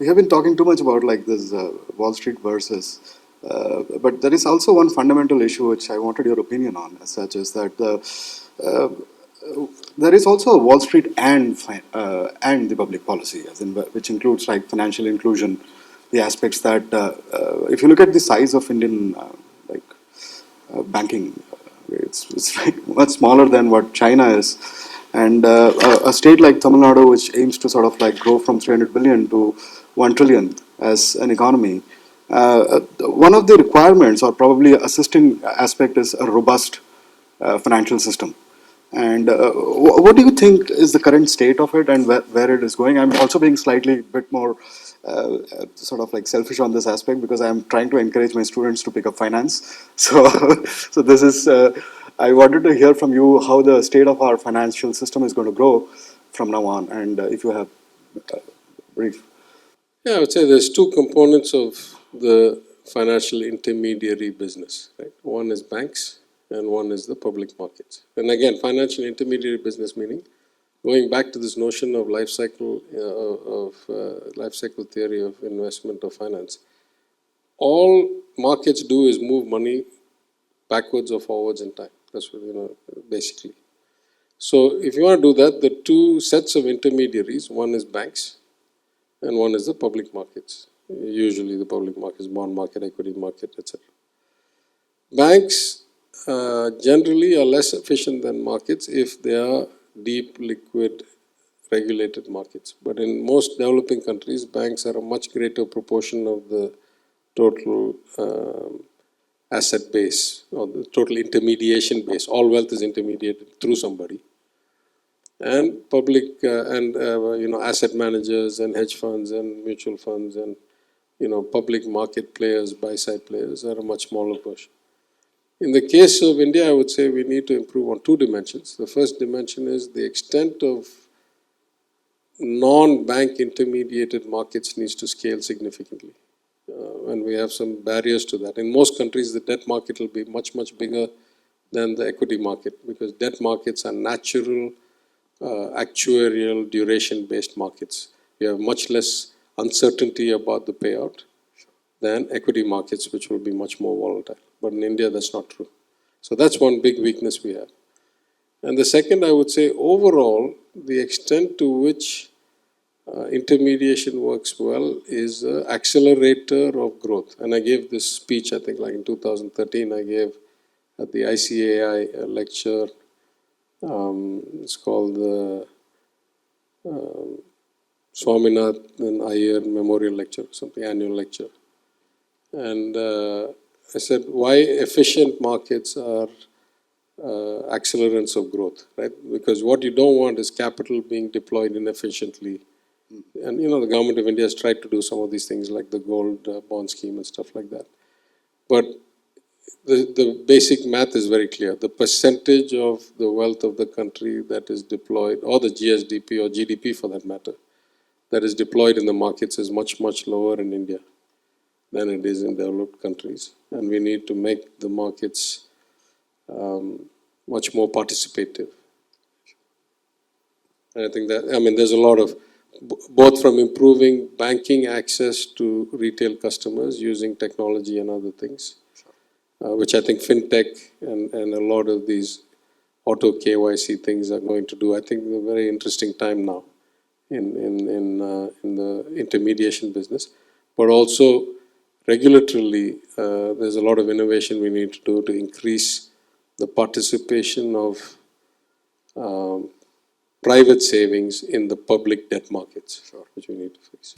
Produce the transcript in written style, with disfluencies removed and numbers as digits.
we have been talking too much about like this Wall Street versus, but there is also one fundamental issue which I wanted your opinion on, as such is that uh, there is also a Wall Street and the public policy, as in, which includes like financial inclusion, the aspects that if you look at the size of Indian banking, it's like much smaller than what China is. And a state like Tamil Nadu, which aims to sort of like grow from 300 billion to 1 trillion as an economy, one of the requirements or probably assisting aspect is a robust financial system. And what do you think is the current state of it and where it is going? I'm also being slightly bit more sort of like selfish on this aspect because I'm trying to encourage my students to pick up finance. So, so this is, I wanted to hear from you how the state of our financial system is going to grow from now on. And if you have brief. Yeah, I would say there's two components of the financial intermediary business, right? One is banks and one is the public markets. And again, financial intermediary business meaning going back to this notion of life cycle theory of investment or finance. All markets do is move money backwards or forwards in time. That's what, basically. So if you want to do that, the two sets of intermediaries, one is banks and one is the public markets. Usually the public markets, bond market, equity market, etc. Banks generally are less efficient than markets if they are deep, liquid, regulated markets. But in most developing countries, banks are a much greater proportion of the total asset base or the total intermediation base. All wealth is intermediated through somebody. And public asset managers and hedge funds and mutual funds and public market players, buy-side players are a much smaller portion. In the case of India, I would say we need to improve on two dimensions. The first dimension is the extent of non-bank intermediated markets needs to scale significantly. And we have some barriers to that. In most countries, the debt market will be much, much bigger than the equity market because debt markets are natural, actuarial, duration-based markets. You have much less uncertainty about the payout than equity markets, which will be much more volatile. But in India, that's not true. So that's one big weakness we have. And the second, I would say, overall, the extent to which intermediation works well is an accelerator of growth. And I gave this speech, I think, like in 2013, I gave at the ICAI a lecture. It's called the Swaminathan Iyer Memorial Lecture, something annual lecture. And I said, why efficient markets are accelerants of growth, right? Because what you don't want is capital being deployed inefficiently. And the government of India has tried to do some of these things like the gold bond scheme and stuff like that. But the basic math is very clear. The percentage of the wealth of the country that is deployed, or the GSDP or GDP for that matter, that is deployed in the markets is much, much lower in India than it is in developed countries. And we need to make the markets much more participative. And I think that, there's a lot of, both from improving banking access to retail customers using technology and other things, which I think fintech and a lot of these auto KYC things are going to do. I think it's a very interesting time now in the intermediation business. But also regulatorily, there's a lot of innovation we need to do to increase the participation of private savings in the public debt markets, which we need to fix.